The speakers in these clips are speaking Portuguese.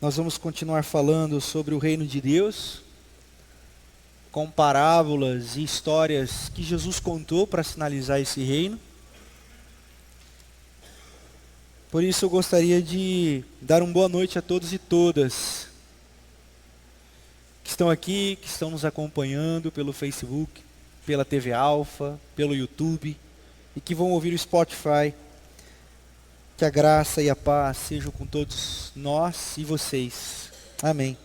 Nós vamos continuar falando sobre o reino de Deus, com parábolas e histórias que Jesus contou para sinalizar esse reino. Por isso eu gostaria de dar uma boa noite a todos e todas que estão aqui, que estão nos acompanhando pelo Facebook, pela TV Alfa, pelo YouTube e que vão ouvir o Spotify. Que a graça e a paz sejam com todos nós e vocês. Amém.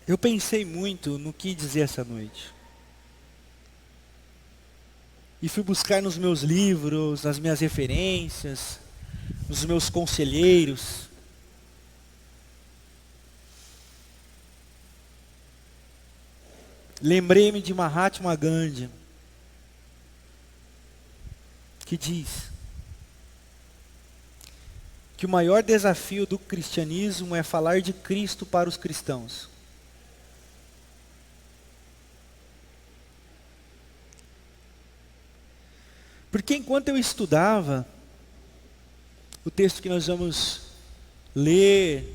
Eu pensei muito no que dizer essa noite. E fui buscar nos meus livros, nas minhas referências, nos meus conselheiros. Lembrei-me de Mahatma Gandhi, que diz que o maior desafio do cristianismo é falar de Cristo para os cristãos. Porque enquanto eu estudava o texto que nós vamos ler,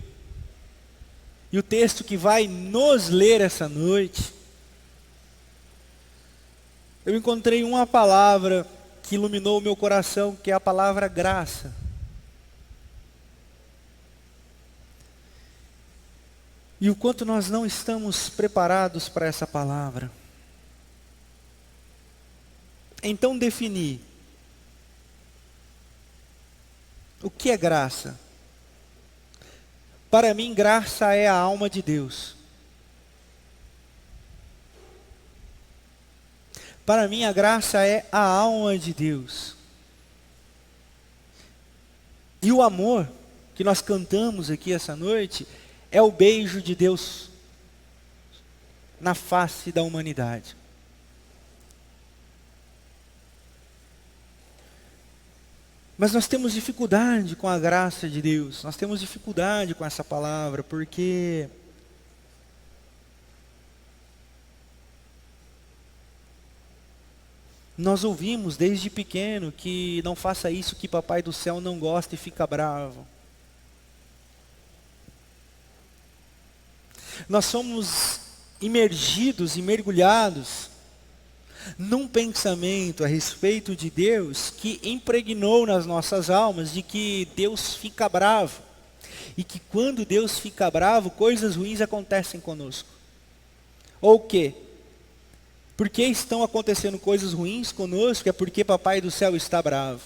e o texto que vai nos ler essa noite, eu encontrei uma palavra que iluminou o meu coração, que é a palavra graça. E o quanto nós não estamos preparados para essa palavra. Então definir o que é graça. Para mim, graça é a alma de Deus. Para mim, a graça é a alma de Deus. E o amor que nós cantamos aqui essa noite é o beijo de Deus na face da humanidade. Mas nós temos dificuldade com a graça de Deus, nós temos dificuldade com essa palavra, porque nós ouvimos desde pequeno que não faça isso que papai do céu não gosta e fica bravo. Nós somos imergidos e mergulhados num pensamento a respeito de Deus que impregnou nas nossas almas de que Deus fica bravo. E que quando Deus fica bravo, coisas ruins acontecem conosco. Ou o quê? Porque estão acontecendo coisas ruins conosco, é porque papai do céu está bravo.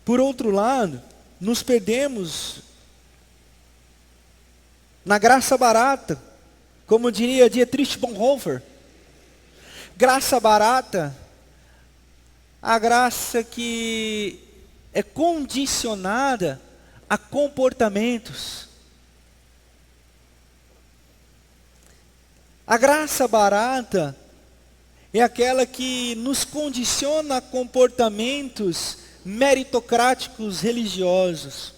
Por outro lado, nos perdemos na graça barata, como diria Dietrich Bonhoeffer. Graça barata, a graça que é condicionada a comportamentos. A graça barata é aquela que nos condiciona a comportamentos meritocráticos religiosos.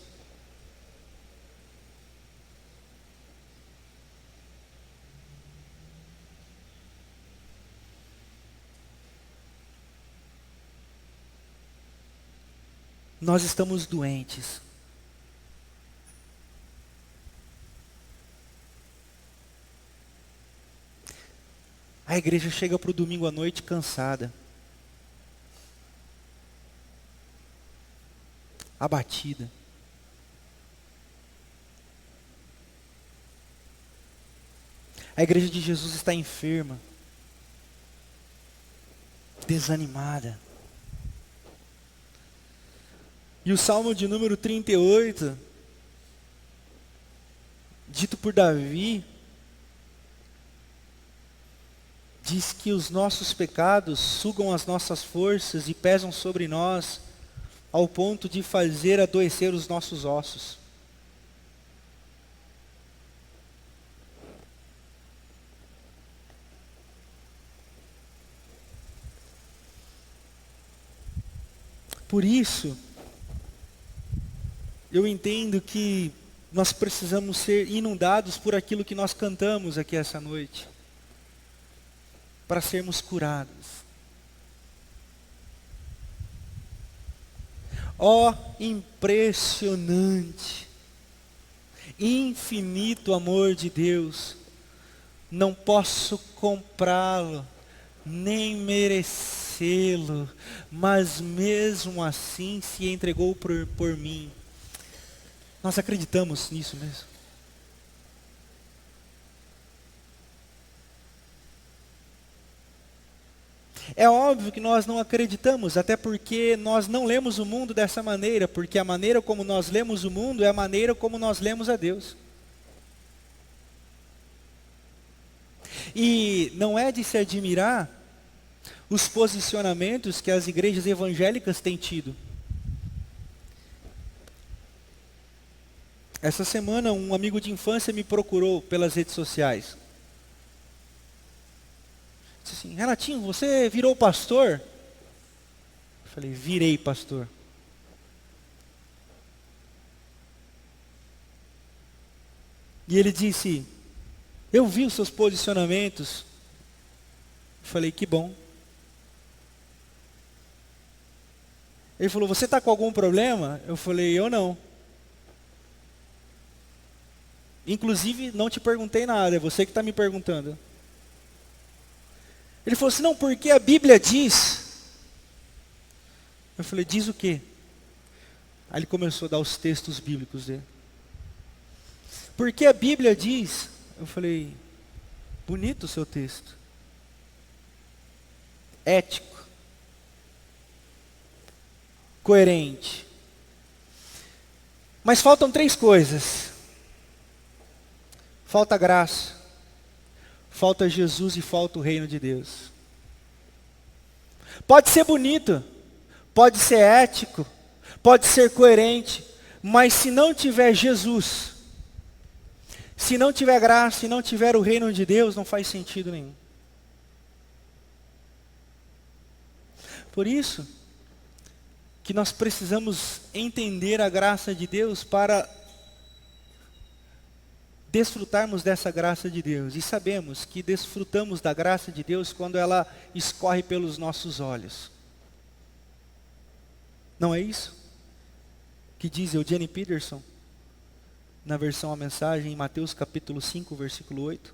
Nós estamos doentes. A igreja chega para o domingo à noite cansada, abatida. A igreja de Jesus está enferma, desanimada. E o Salmo de número 38, dito por Davi, diz que os nossos pecados sugam as nossas forças e pesam sobre nós, ao ponto de fazer adoecer os nossos ossos. Por isso, eu entendo que nós precisamos ser inundados por aquilo que nós cantamos aqui essa noite, para sermos curados. Ó impressionante, infinito amor de Deus, não posso comprá-lo, nem merecê-lo, mas mesmo assim se entregou por mim. Nós acreditamos nisso mesmo? É óbvio que nós não acreditamos, até porque nós não lemos o mundo dessa maneira, porque a maneira como nós lemos o mundo é a maneira como nós lemos a Deus. E não é de se admirar os posicionamentos que as igrejas evangélicas têm tido. Essa semana um amigo de infância me procurou pelas redes sociais. Disse assim: Renatinho, você virou pastor? Eu falei: virei pastor. E ele disse: eu vi os seus posicionamentos. Eu falei: que bom. Ele falou: você está com algum problema? Eu falei: eu não. Inclusive, não te perguntei nada, é você que está me perguntando. Ele falou assim: não, porque a Bíblia diz. Eu falei: diz o quê? Aí ele começou a dar os textos bíblicos dele. Porque a Bíblia diz. Eu falei: bonito o seu texto. Ético. Coerente. Mas faltam 3 coisas. Falta graça, falta Jesus e falta o reino de Deus. Pode ser bonito, pode ser ético, pode ser coerente, mas se não tiver Jesus, se não tiver graça, se não tiver o reino de Deus, não faz sentido nenhum. Por isso que nós precisamos entender a graça de Deus para desfrutarmos dessa graça de Deus. E sabemos que desfrutamos da graça de Deus quando ela escorre pelos nossos olhos. Não é isso que diz Eugene Peterson, na versão A Mensagem, em Mateus capítulo 5, versículo 8?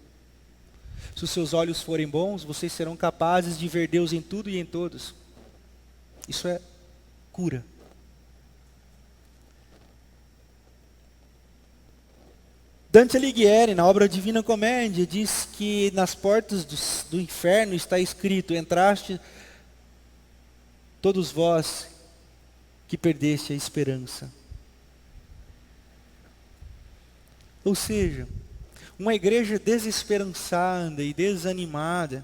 Se os seus olhos forem bons, vocês serão capazes de ver Deus em tudo e em todos. Isso é cura. Dante Alighieri, na obra Divina Comédia, diz que nas portas do inferno está escrito: entraste todos vós que perdeste a esperança. Ou seja, uma igreja desesperançada e desanimada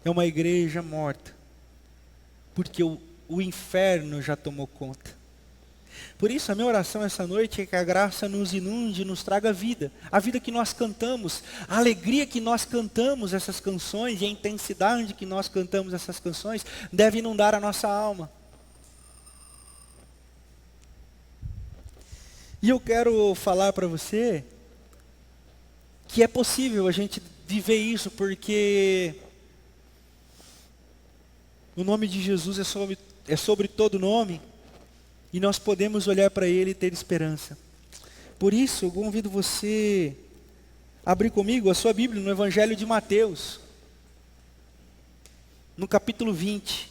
é uma igreja morta, porque o inferno já tomou conta. Por isso a minha oração essa noite é que a graça nos inunde, nos traga vida. A vida que nós cantamos, a alegria que nós cantamos essas canções e a intensidade que nós cantamos essas canções deve inundar a nossa alma. E eu quero falar para você que é possível a gente viver isso, porque o nome de Jesus é sobre todo nome. E nós podemos olhar para Ele e ter esperança. Por isso, eu convido você a abrir comigo a sua Bíblia no Evangelho de Mateus, no capítulo 20.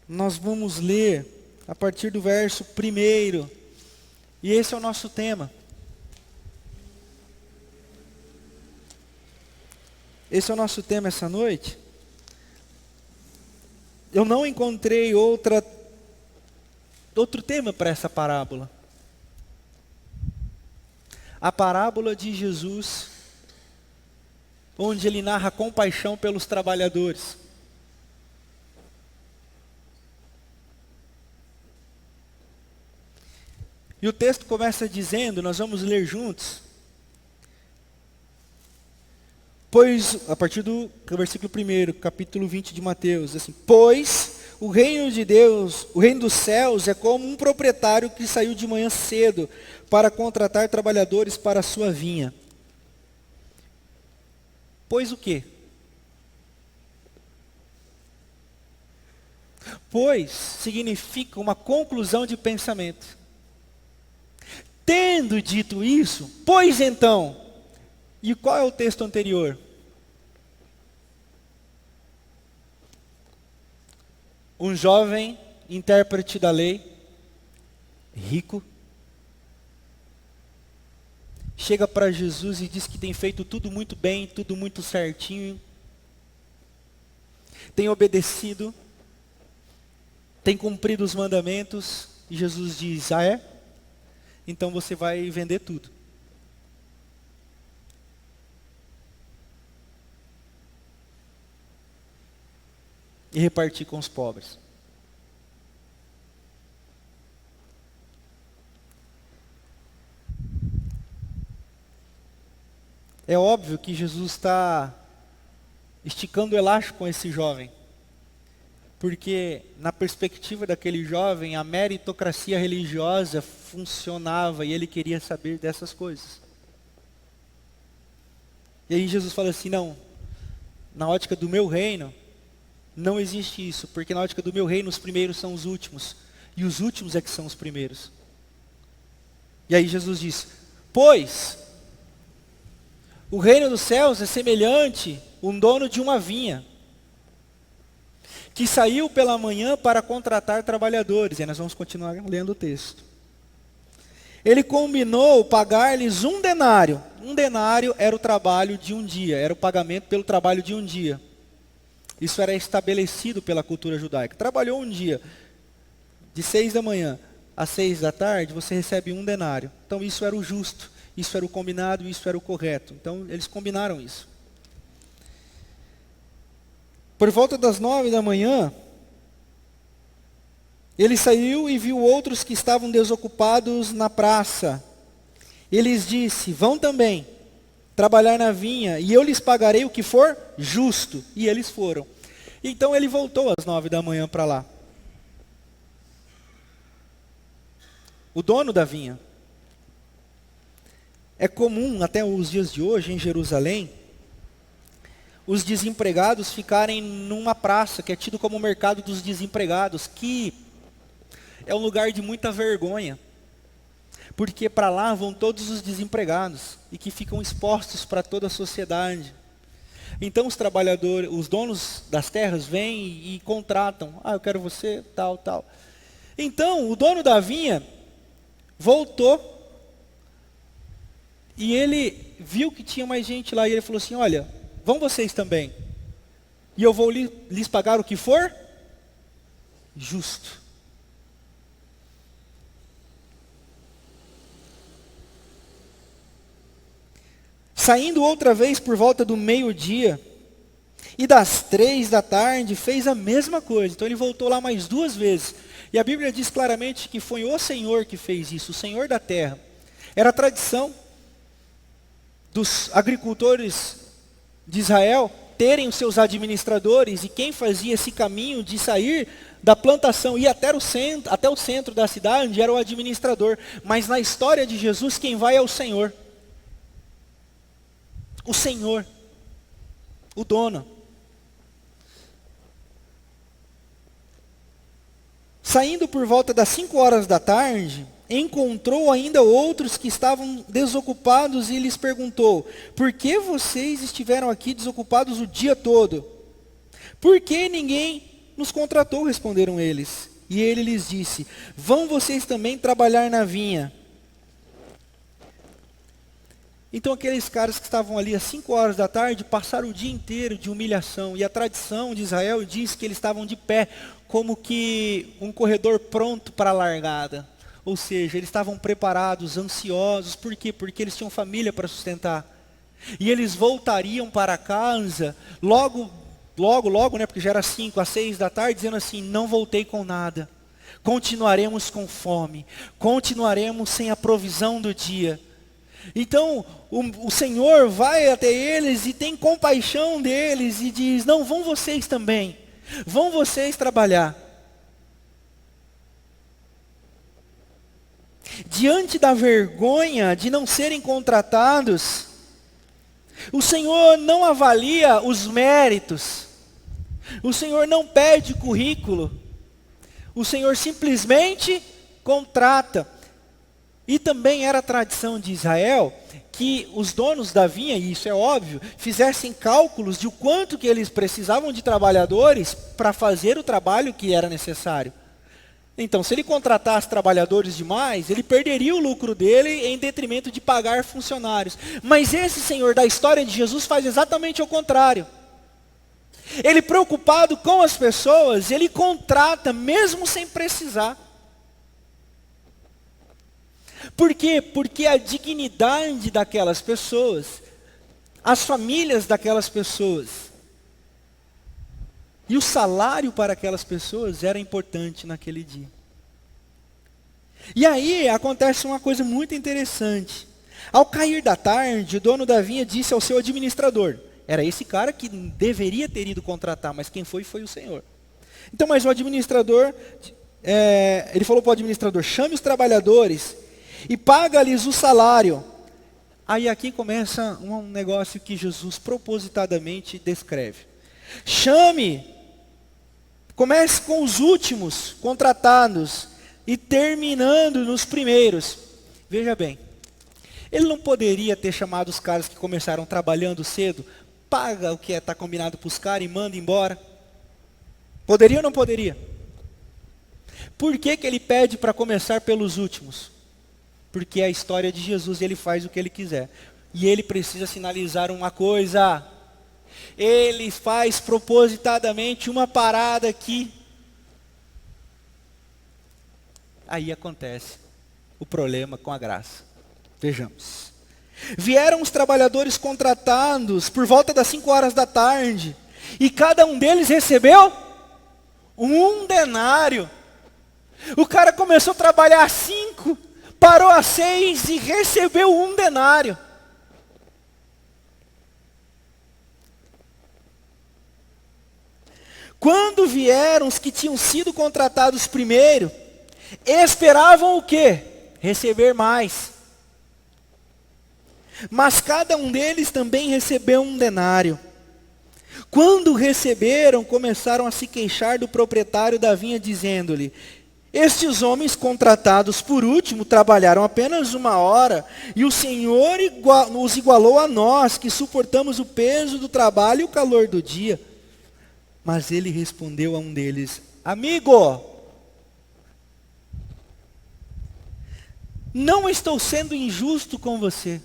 Nós vamos ler a partir do verso 1. E esse é o nosso tema. Esse é o nosso tema essa noite. Eu não encontrei outro tema para essa parábola. A parábola de Jesus, onde ele narra compaixão pelos trabalhadores. E o texto começa dizendo, nós vamos ler juntos, pois, a partir do versículo 1, capítulo 20 de Mateus, assim: pois o reino de Deus, o reino dos céus é como um proprietário que saiu de manhã cedo para contratar trabalhadores para a sua vinha. Pois o quê? Pois significa uma conclusão de pensamento. Tendo dito isso, pois então, e qual é o texto anterior? Um jovem intérprete da lei, rico, chega para Jesus e diz que tem feito tudo muito bem, tudo muito certinho, tem obedecido, tem cumprido os mandamentos, e Jesus diz, ah é? Então você vai vender tudo. E repartir com os pobres. É óbvio que Jesus está esticando o elástico com esse jovem. Porque, na perspectiva daquele jovem, a meritocracia religiosa funcionava e ele queria saber dessas coisas. E aí Jesus fala assim, não, na ótica do meu reino, não existe isso, porque na ótica do meu reino os primeiros são os últimos, e os últimos é que são os primeiros. E aí Jesus diz, pois, o reino dos céus é semelhante a um dono de uma vinha, que saiu pela manhã para contratar trabalhadores. E nós vamos continuar lendo o texto. Ele combinou pagar-lhes 1 denário. 1 denário era o trabalho de um dia, era o pagamento pelo trabalho de um dia. Isso era estabelecido pela cultura judaica. Trabalhou um dia, de 6 da manhã às 6 da tarde, você recebe 1 denário. Então isso era o justo, isso era o combinado, isso era o correto. Então eles combinaram isso. Por volta das 9 da manhã, ele saiu e viu outros que estavam desocupados na praça. Ele lhes disse, vão também trabalhar na vinha, e eu lhes pagarei o que for justo. E eles foram. Então ele voltou às 9 da manhã para lá. O dono da vinha. É comum, até os dias de hoje, em Jerusalém, os desempregados ficarem numa praça, que é tido como o mercado dos desempregados, que é um lugar de muita vergonha, porque para lá vão todos os desempregados, e que ficam expostos para toda a sociedade. Então os trabalhadores, os donos das terras vêm e contratam, eu quero você, tal, tal. Então o dono da vinha voltou, e ele viu que tinha mais gente lá, e ele falou assim, olha, vão vocês também, e eu vou lhes pagar o que for justo. Saindo outra vez por volta do meio-dia, e das 3 da tarde, fez a mesma coisa. Então ele voltou lá mais 2 vezes. E a Bíblia diz claramente que foi o Senhor que fez isso, o Senhor da terra. Era a tradição dos agricultores de Israel terem os seus administradores, e quem fazia esse caminho de sair da plantação e ir até o centro da cidade era o administrador. Mas na história de Jesus, quem vai é o Senhor. O Senhor, o dono. Saindo por volta das 5 horas da tarde, encontrou ainda outros que estavam desocupados e lhes perguntou, por que vocês estiveram aqui desocupados o dia todo? Por que ninguém nos contratou, responderam eles. E ele lhes disse, vão vocês também trabalhar na vinha. Então aqueles caras que estavam ali às 5 horas da tarde passaram o dia inteiro de humilhação. E a tradição de Israel diz que eles estavam de pé, como que um corredor pronto para a largada. Ou seja, eles estavam preparados, ansiosos. Por quê? Porque eles tinham família para sustentar. E eles voltariam para casa logo, né? Porque já era 5 às 6 da tarde, dizendo assim, não voltei com nada. Continuaremos com fome. Continuaremos sem a provisão do dia. Então, o Senhor vai até eles e tem compaixão deles e diz, não, vão vocês também, vão vocês trabalhar. diante da vergonha de não serem contratados, o Senhor não avalia os méritos, o Senhor não pede currículo, o Senhor simplesmente contrata. E também era tradição de Israel que os donos da vinha, e isso é óbvio, fizessem cálculos de o quanto que eles precisavam de trabalhadores para fazer o trabalho que era necessário. Então, se ele contratasse trabalhadores demais, ele perderia o lucro dele em detrimento de pagar funcionários. Mas esse Senhor da história de Jesus faz exatamente o contrário. Ele, preocupado com as pessoas, ele contrata mesmo sem precisar. Por quê? Porque a dignidade daquelas pessoas, as famílias daquelas pessoas, e o salário para aquelas pessoas era importante naquele dia. E aí acontece uma coisa muito interessante. Ao cair da tarde, o dono da vinha disse ao seu administrador. Era esse cara que deveria ter ido contratar, mas quem foi o Senhor. Então, mas o administrador, ele falou para o administrador, chame os trabalhadores e paga-lhes o salário. Aí aqui começa um negócio que Jesus propositadamente descreve. Comece com os últimos contratados e terminando nos primeiros. Veja bem, ele não poderia ter chamado os caras que começaram trabalhando cedo, paga o que está combinado para os caras e manda embora? Poderia ou não poderia? Por que ele pede para começar pelos últimos? Porque é a história de Jesus, ele faz o que ele quiser. E ele precisa sinalizar uma coisa. Ele faz propositadamente uma parada aqui. Aí acontece o problema com a graça. Vejamos. Vieram os trabalhadores contratados por volta das 5 horas da tarde. E cada um deles recebeu 1 denário. O cara começou a trabalhar às 5, parou às 6 e recebeu 1 denário. Quando vieram os que tinham sido contratados primeiro, esperavam o quê? Receber mais. Mas cada um deles também recebeu 1 denário. Quando receberam, começaram a se queixar do proprietário da vinha, dizendo-lhe: estes homens contratados por último trabalharam apenas 1 hora, e o Senhor os igualou a nós, que suportamos o peso do trabalho e o calor do dia. Mas ele respondeu a um deles: amigo, não estou sendo injusto com você.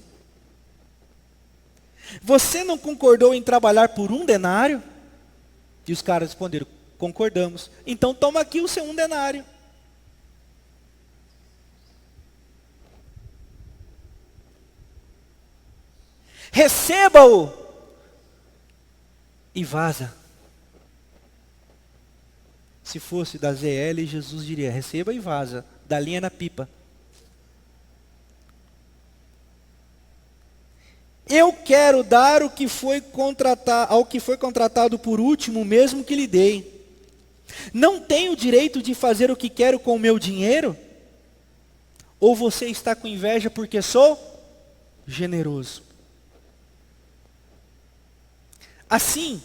Você não concordou em trabalhar por 1 denário? E os caras responderam: concordamos. Então toma aqui o seu 1 denário. Receba-o e vaza. Se fosse da ZL, Jesus diria: receba e vaza, dá linha na pipa. Eu quero dar ao que foi contratado por último, mesmo que lhe dei. Não tenho direito de fazer o que quero com o meu dinheiro? Ou você está com inveja porque sou generoso? Assim,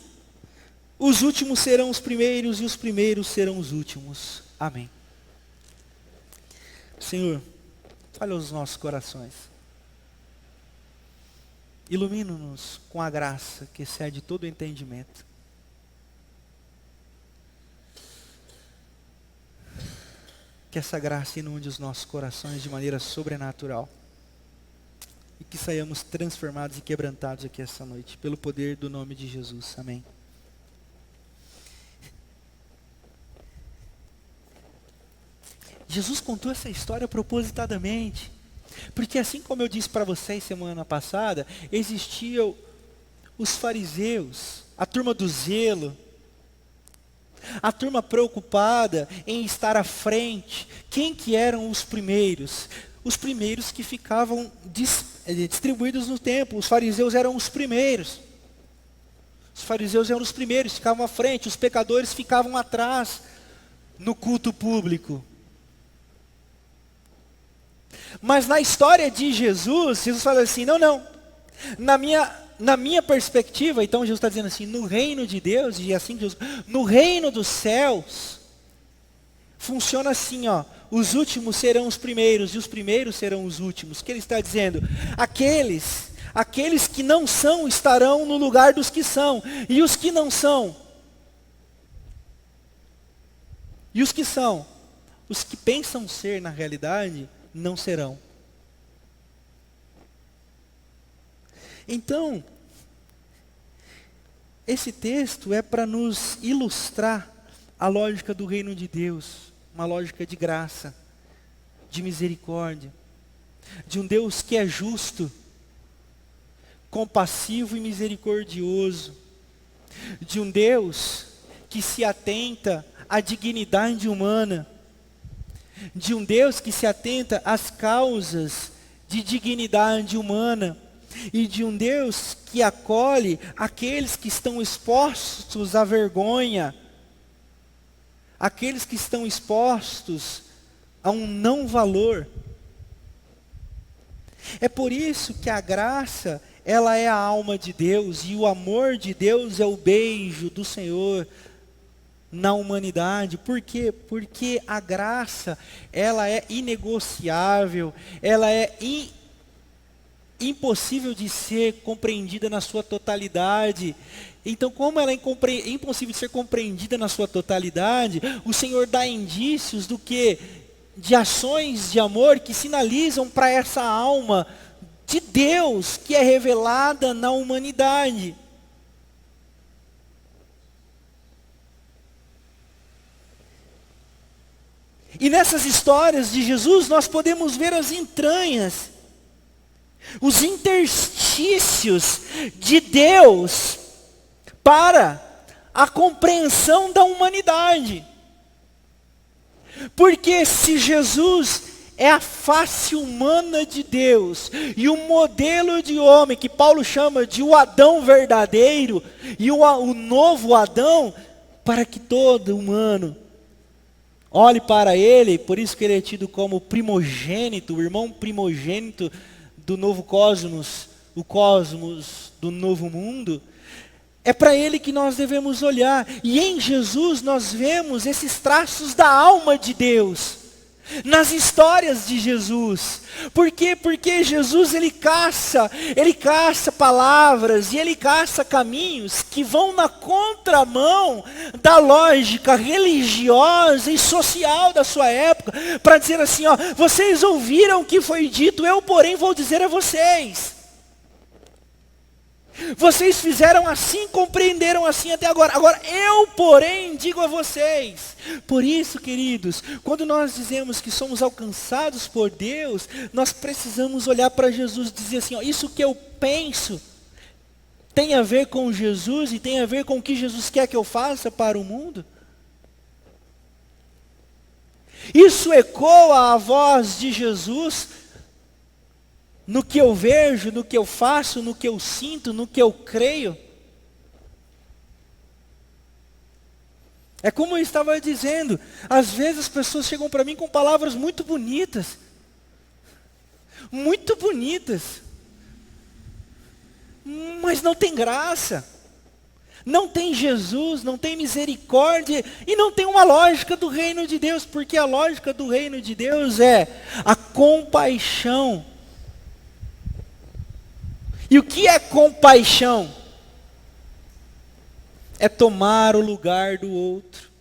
os últimos serão os primeiros e os primeiros serão os últimos. Amém. Senhor, fale aos nossos corações. Ilumina-nos com a graça que excede todo o entendimento. Que essa graça inunde os nossos corações de maneira sobrenatural. E que saiamos transformados e quebrantados aqui essa noite, pelo poder do nome de Jesus. Amém. Jesus contou essa história propositadamente. Porque assim como eu disse para vocês semana passada, existiam os fariseus, a turma do zelo, a turma preocupada em estar à frente. Quem que eram os primeiros? Os primeiros que ficavam distribuídos no templo. Os fariseus eram os primeiros. Os fariseus eram os primeiros, ficavam à frente. Os pecadores ficavam atrás no culto público. Mas na história de Jesus, Jesus fala assim, não. Na minha perspectiva, então Jesus está dizendo assim, no reino de Deus, e assim Jesus, no reino dos céus, funciona assim, ó, os últimos serão os primeiros, e os primeiros serão os últimos. O que ele está dizendo? Aqueles que não são, estarão no lugar dos que são, e os que não são, e os que são, os que pensam ser na realidade, não serão. Então, esse texto é para nos ilustrar a lógica do reino de Deus, uma lógica de graça, de misericórdia, de um Deus que é justo, compassivo e misericordioso, de um Deus que se atenta à dignidade humana, de um Deus que se atenta às causas de dignidade humana, e de um Deus que acolhe aqueles que estão expostos à vergonha, aqueles que estão expostos a um não valor. É por isso que a graça, ela é a alma de Deus, e o amor de Deus é o beijo do Senhor na humanidade. Por quê? Porque a graça, ela é inegociável, ela é impossível de ser compreendida na sua totalidade. Então, como ela é impossível de ser compreendida na sua totalidade, o Senhor dá indícios do que? De ações de amor que sinalizam para essa alma de Deus que é revelada na humanidade. E nessas histórias de Jesus nós podemos ver as entranhas, os interstícios de Deus para a compreensão da humanidade. Porque se Jesus é a face humana de Deus, e o modelo de homem, que Paulo chama de o Adão verdadeiro, e o novo Adão, para que todo humano olhe para ele, por isso que ele é tido como primogênito, o irmão primogênito do novo cosmos, o cosmos do novo mundo. É para ele que nós devemos olhar. E em Jesus nós vemos esses traços da alma de Deus, nas histórias de Jesus. Por quê? Porque Jesus ele caça palavras e ele caça caminhos que vão na contramão da lógica religiosa e social da sua época, para dizer assim, ó, vocês ouviram o que foi dito, eu porém vou dizer a vocês. Vocês fizeram assim, compreenderam assim até agora. Agora eu, porém, digo a vocês. Por isso, queridos, quando nós dizemos que somos alcançados por Deus, nós precisamos olhar para Jesus e dizer assim, ó, isso que eu penso tem a ver com Jesus e tem a ver com o que Jesus quer que eu faça para o mundo. Isso ecoa a voz de Jesus no que eu vejo, no que eu faço, no que eu sinto, no que eu creio. É como eu estava dizendo, às vezes as pessoas chegam para mim com palavras muito bonitas, mas não tem graça, não tem Jesus, não tem misericórdia, e não tem uma lógica do reino de Deus, porque a lógica do reino de Deus é a compaixão. E o que é compaixão? É tomar o lugar do outro,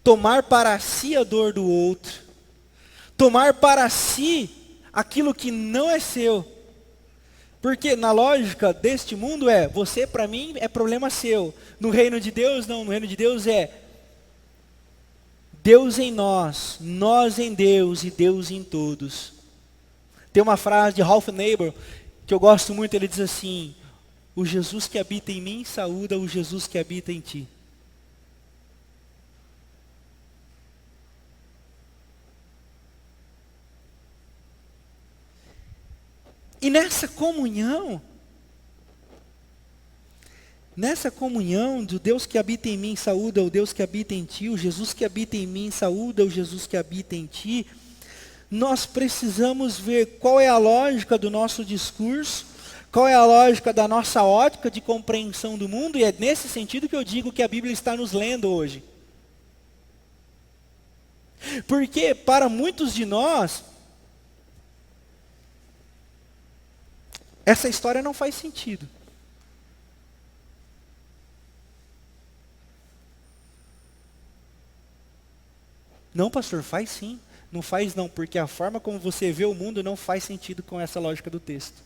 tomar para si a dor do outro, tomar para si aquilo que não é seu. Porque na lógica deste mundo é, você para mim é problema seu. No reino de Deus não, no reino de Deus é Deus em nós, nós em Deus e Deus em todos. Tem uma frase de Ralph Neighbor que eu gosto muito, ele diz assim, o Jesus que habita em mim saúda o Jesus que habita em ti. E nessa comunhão do Deus que habita em mim saúda o Deus que habita em ti, o Jesus que habita em mim saúda o Jesus que habita em ti, Nós precisamos ver qual é a lógica do nosso discurso, qual é a lógica da nossa ótica de compreensão do mundo, e é nesse sentido que eu digo que a Bíblia está nos lendo hoje. Porque para muitos de nós, essa história não faz sentido. Não, pastor, faz sim. Não faz não, porque a forma como você vê o mundo não faz sentido com essa lógica do texto.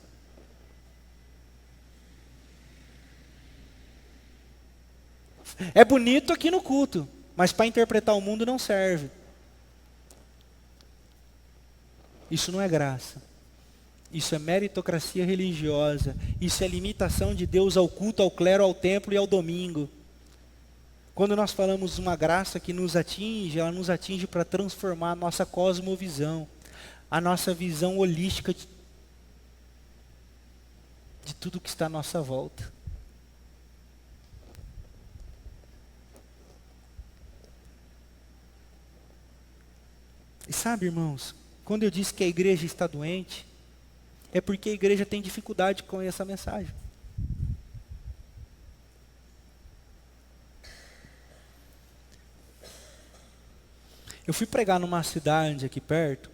É bonito aqui no culto, mas para interpretar o mundo não serve. Isso não é graça. Isso é meritocracia religiosa. Isso é limitação de Deus ao culto, ao clero, ao templo e ao domingo. Quando nós falamos uma graça que nos atinge, ela nos atinge para transformar a nossa cosmovisão, a nossa visão holística de tudo que está à nossa volta. E sabe, irmãos, quando eu disse que a igreja está doente, é porque a igreja tem dificuldade com essa mensagem. Eu fui pregar numa cidade aqui perto,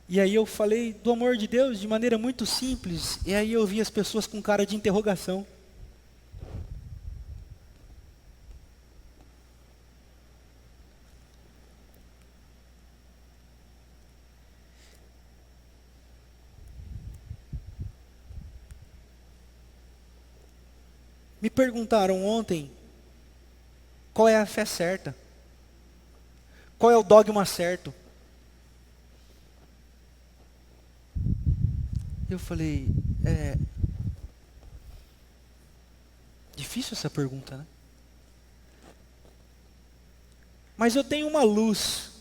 e aí eu falei do amor de Deus de maneira muito simples, e aí eu vi as pessoas com cara de interrogação. Me perguntaram ontem, qual é a fé certa? Qual é o dogma certo? Eu falei, difícil essa pergunta, né? Mas eu tenho uma luz.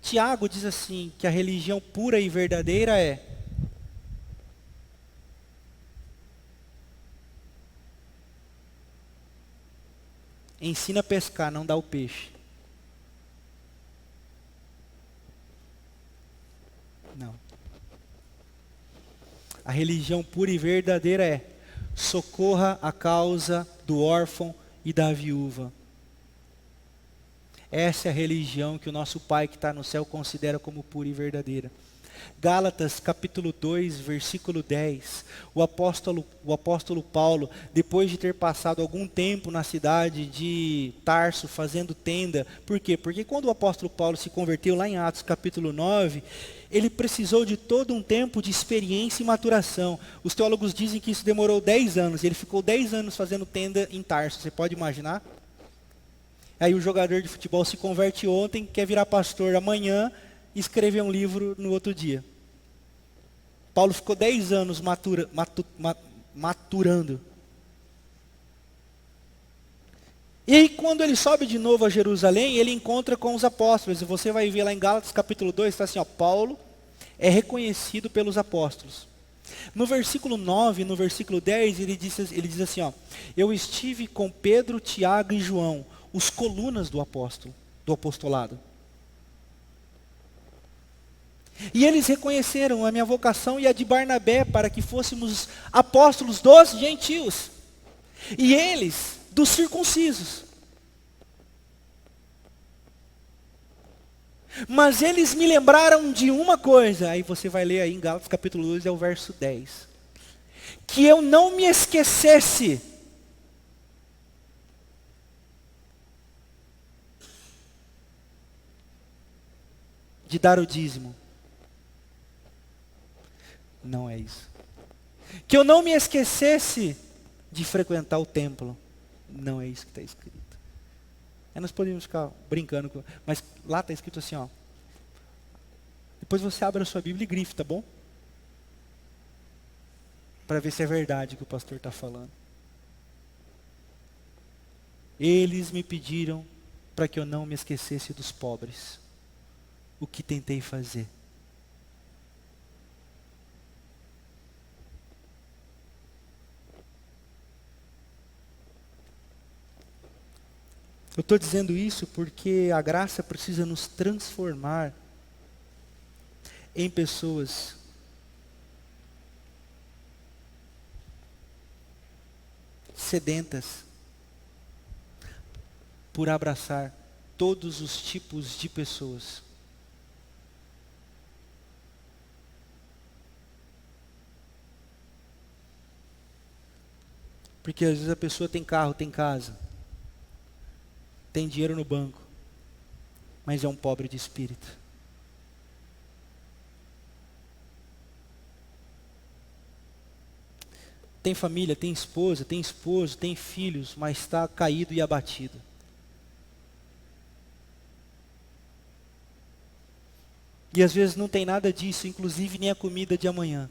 Tiago diz assim, que a religião pura e verdadeira é: ensina a pescar, não dá o peixe. Não. A religião pura e verdadeira é: socorra a causa do órfão e da viúva. Essa é a religião que o nosso Pai que está no céu considera como pura e verdadeira. Gálatas capítulo 2, versículo 10, o apóstolo Paulo, depois de ter passado algum tempo na cidade de Tarso fazendo tenda, por quê? Porque quando o apóstolo Paulo se converteu lá em Atos capítulo 9, ele precisou de todo um tempo de experiência e maturação. Os teólogos dizem que isso demorou 10 anos, ele ficou 10 anos fazendo tenda em Tarso, você pode imaginar? Aí o jogador de futebol se converte ontem, quer virar pastor amanhã e escrever um livro no outro dia. Paulo ficou 10 anos maturando. E aí quando ele sobe de novo a Jerusalém, ele encontra com os apóstolos. E você vai ver lá em Gálatas capítulo 2, está assim, ó, Paulo é reconhecido pelos apóstolos. No versículo 9, no versículo 10, ele diz assim, ó, eu estive com Pedro, Tiago e João, os colunas do apostolado. E eles reconheceram a minha vocação e a de Barnabé para que fôssemos apóstolos dos gentios. E eles, dos circuncisos. Mas eles me lembraram de uma coisa. Aí você vai ler aí em Gálatas capítulo 2, é o verso 10. Que eu não me esquecesse de dar o dízimo. Não é isso. Que eu não me esquecesse de frequentar o templo. Não é isso que está escrito. Aí nós podemos ficar brincando, mas lá está escrito assim, ó. Depois você abre a sua Bíblia e grife, tá bom? Para ver se é verdade o que o pastor está falando. Eles me pediram para que eu não me esquecesse dos pobres. O que tentei fazer. Eu estou dizendo isso porque a graça precisa nos transformar em pessoas sedentas por abraçar todos os tipos de pessoas. Porque às vezes a pessoa tem carro, tem casa, tem dinheiro no banco, mas é um pobre de espírito. Tem família, tem esposa, tem esposo, tem filhos, mas está caído e abatido. E às vezes não tem nada disso, inclusive nem a comida de amanhã.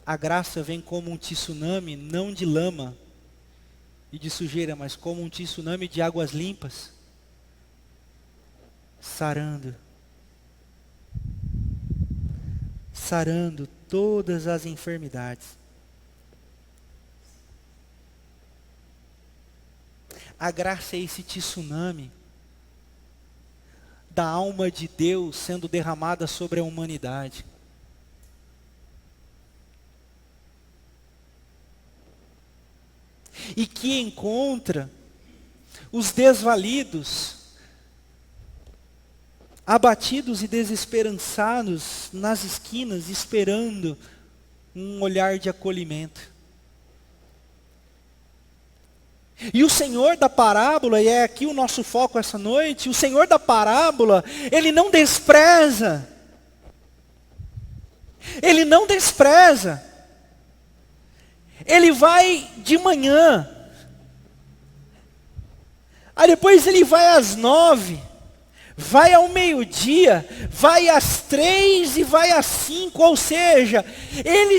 A graça vem como um tsunami, não de lama e de sujeira, mas como um tsunami de águas limpas, sarando todas as enfermidades. A graça é esse tsunami da alma de Deus sendo derramada sobre a humanidade. E que encontra os desvalidos, abatidos e desesperançados nas esquinas, esperando um olhar de acolhimento. E o Senhor da parábola, e é aqui o nosso foco essa noite, o Senhor da parábola, Ele não despreza. Ele não despreza. Ele vai de manhã. Aí depois ele vai às 9. Vai ao meio-dia, vai às 3 e vai às 5, ou seja, ele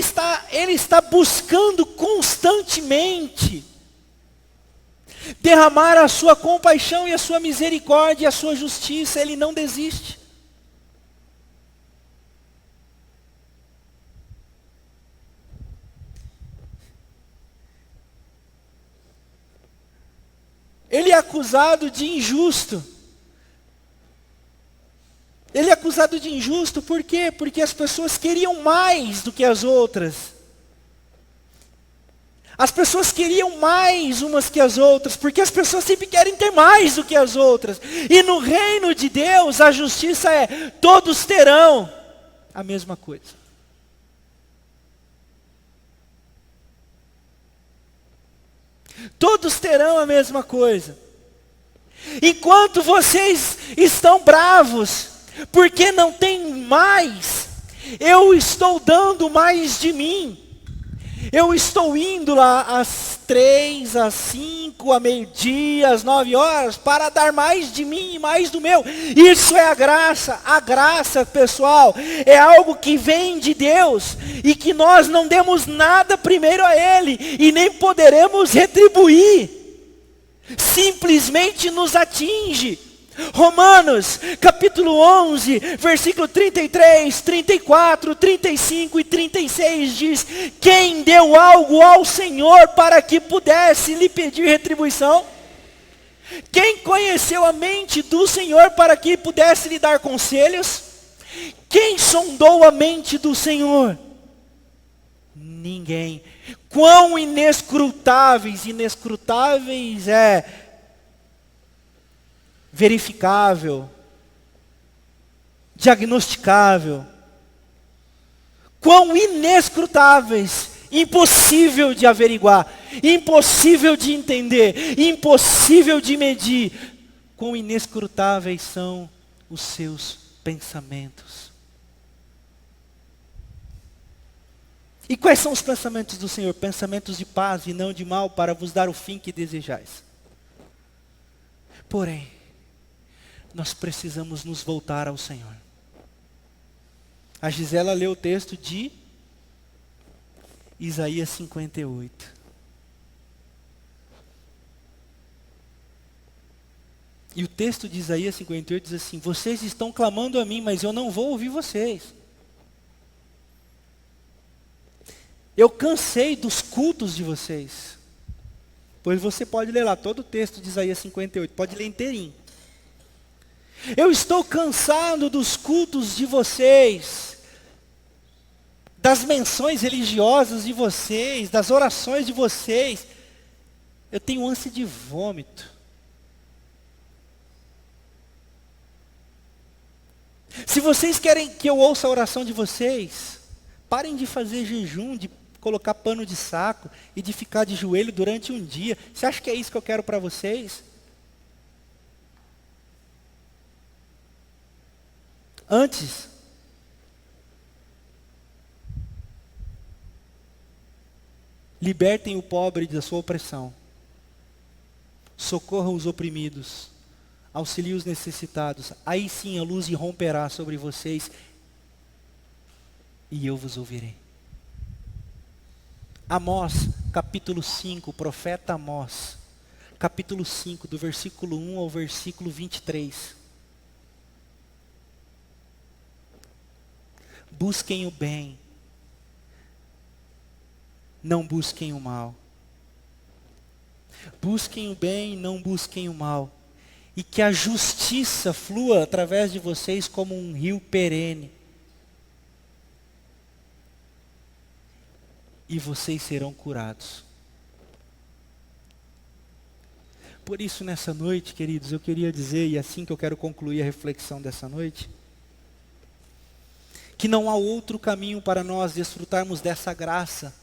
está buscando constantemente derramar a sua compaixão e a sua misericórdia e a sua justiça. Ele não desiste. Ele é acusado de injusto. Ele é acusado de injusto por quê? Porque as pessoas queriam mais do que as outras. As pessoas queriam mais umas que as outras, porque as pessoas sempre querem ter mais do que as outras. E no reino de Deus, a justiça é, todos terão a mesma coisa. Todos terão a mesma coisa. Enquanto vocês estão bravos, porque não tem mais, eu estou dando mais de mim. Eu estou indo lá às 3, às 5, à meio-dia, às 9 horas, para dar mais de mim e mais do meu. Isso é a graça. A graça, pessoal, é algo que vem de Deus, e que nós não demos nada primeiro a Ele, e nem poderemos retribuir. Simplesmente nos atinge. Romanos, capítulo 11, versículo 33, 34, 35 e 36 diz: quem deu algo ao Senhor para que pudesse lhe pedir retribuição? Quem conheceu a mente do Senhor para que pudesse lhe dar conselhos? Quem sondou a mente do Senhor? Ninguém. Quão inescrutáveis é verificável, diagnosticável, quão inescrutáveis, impossível de averiguar, impossível de entender, impossível de medir, quão inescrutáveis são os seus pensamentos. E quais são os pensamentos do Senhor? Pensamentos de paz e não de mal, para vos dar o fim que desejais. Porém, nós precisamos nos voltar ao Senhor. A Gisela leu o texto de Isaías 58. E o texto de Isaías 58 diz assim: vocês estão clamando a mim, mas eu não vou ouvir vocês. Eu cansei dos cultos de vocês. Pois você pode ler lá todo o texto de Isaías 58, pode ler inteirinho. Eu estou cansado dos cultos de vocês, das menções religiosas de vocês, das orações de vocês. Eu tenho ânsia de vômito. Se vocês querem que eu ouça a oração de vocês, parem de fazer jejum, de colocar pano de saco e de ficar de joelho durante um dia. Você acha que é isso que eu quero para vocês? Antes, libertem o pobre da sua opressão. Socorram os oprimidos. Auxiliem os necessitados. Aí sim a luz irromperá sobre vocês e eu vos ouvirei. Amós, capítulo 5, profeta Amós, capítulo 5, do versículo 1 ao versículo 23. Busquem o bem, não busquem o mal. Busquem o bem, não busquem o mal. E que a justiça flua através de vocês como um rio perene. E vocês serão curados. Por isso, nessa noite, queridos, eu queria dizer, e assim que eu quero concluir a reflexão dessa noite, que não há outro caminho para nós desfrutarmos dessa graça,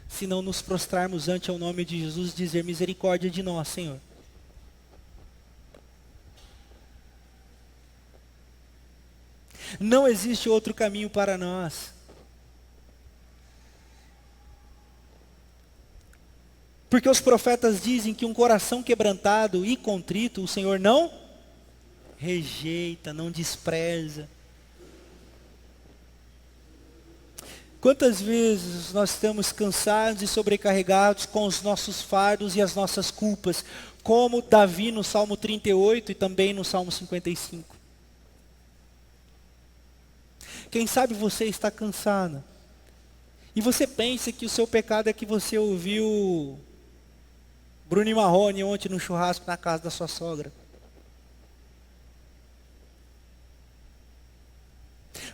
senão nos prostrarmos ante o nome de Jesus e dizer: misericórdia de nós, Senhor. Não existe outro caminho para nós. Porque os profetas dizem que um coração quebrantado e contrito, o Senhor não rejeita, não despreza. Quantas vezes nós estamos cansados e sobrecarregados com os nossos fardos e as nossas culpas, como Davi no Salmo 38 e também no Salmo 55. Quem sabe você está cansado. E você pensa que o seu pecado é que você ouviu Bruno e Marrone ontem no churrasco na casa da sua sogra.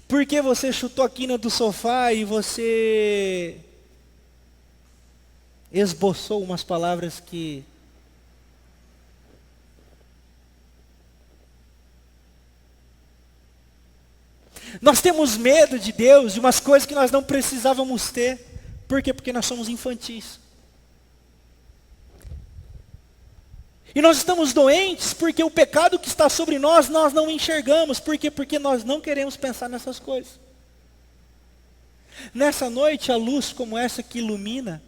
Porque você chutou a quina do sofá e você esboçou umas palavras que nós temos medo de Deus, de umas coisas que nós não precisávamos ter. Por quê? Porque nós somos infantis. E nós estamos doentes porque o pecado que está sobre nós não enxergamos. Por quê? Porque nós não queremos pensar nessas coisas. Nessa noite, a luz como essa que ilumina,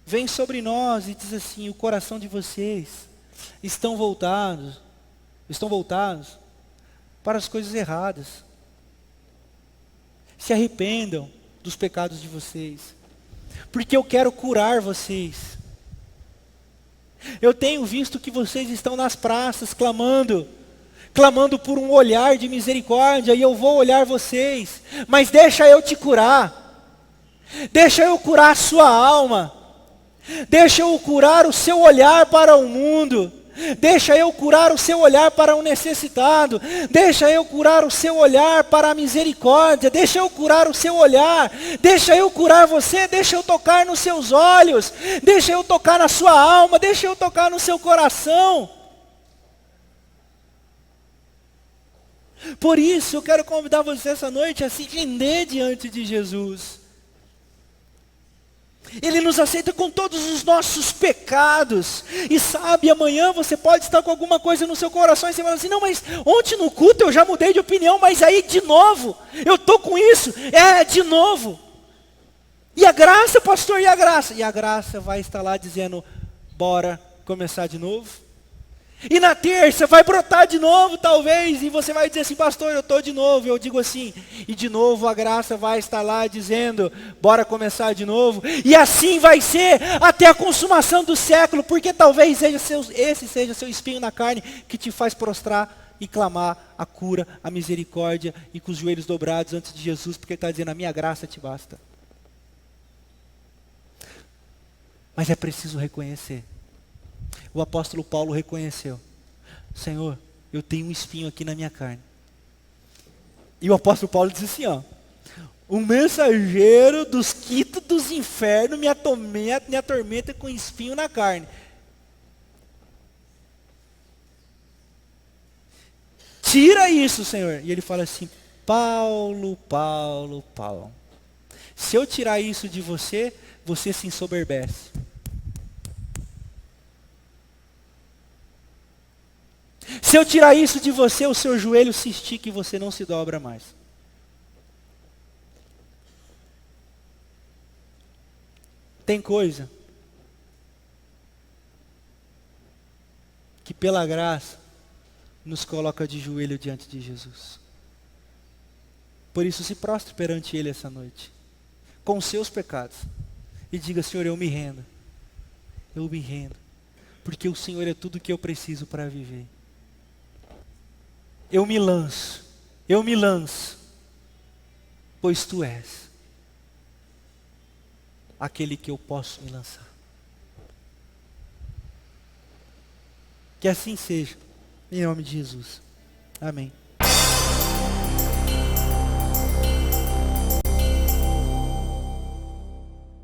vem sobre nós e diz assim: o coração de vocês estão voltados para as coisas erradas. Se arrependam dos pecados de vocês, porque eu quero curar vocês. Eu tenho visto que vocês estão nas praças clamando por um olhar de misericórdia, e eu vou olhar vocês, mas deixa eu te curar, deixa eu curar a sua alma, deixa eu curar o seu olhar para o mundo, deixa eu curar o seu olhar para o necessitado, deixa eu curar o seu olhar para a misericórdia, deixa eu curar o seu olhar, deixa eu curar você, deixa eu tocar nos seus olhos, deixa eu tocar na sua alma, deixa eu tocar no seu coração. Por isso eu quero convidar você essa noite a se render diante de Jesus. Ele nos aceita com todos os nossos pecados. E sabe, amanhã você pode estar com alguma coisa no seu coração e você fala assim: não, mas ontem no culto eu já mudei de opinião, mas aí de novo, eu estou com isso, de novo. E a graça, pastor, e a graça? E a graça vai estar lá dizendo: bora começar de novo. E na terça vai brotar de novo, talvez, e você vai dizer assim: pastor, eu estou de novo. Eu digo assim: e de novo a graça vai estar lá dizendo: bora começar de novo. E assim vai ser até a consumação do século, porque talvez esse seja seu espinho na carne que te faz prostrar e clamar a cura, a misericórdia, e com os joelhos dobrados antes de Jesus, porque ele está dizendo: a minha graça te basta. Mas é preciso reconhecer. O apóstolo Paulo reconheceu: Senhor, eu tenho um espinho aqui na minha carne. E o apóstolo Paulo disse assim, ó: o mensageiro dos quitos dos infernos me atormenta com espinho na carne. Tira isso, Senhor. E ele fala assim: Paulo, Paulo, Paulo, se eu tirar isso de você, você se ensoberbece. Se eu tirar isso de você, o seu joelho se estica e você não se dobra mais. Tem coisa que pela graça nos coloca de joelho diante de Jesus. Por isso se prostre perante Ele essa noite, com os seus pecados, e diga: Senhor, eu me rendo, porque o Senhor é tudo que eu preciso para viver. Eu me lanço, pois Tu és aquele que eu posso me lançar. Que assim seja, em nome de Jesus. Amém.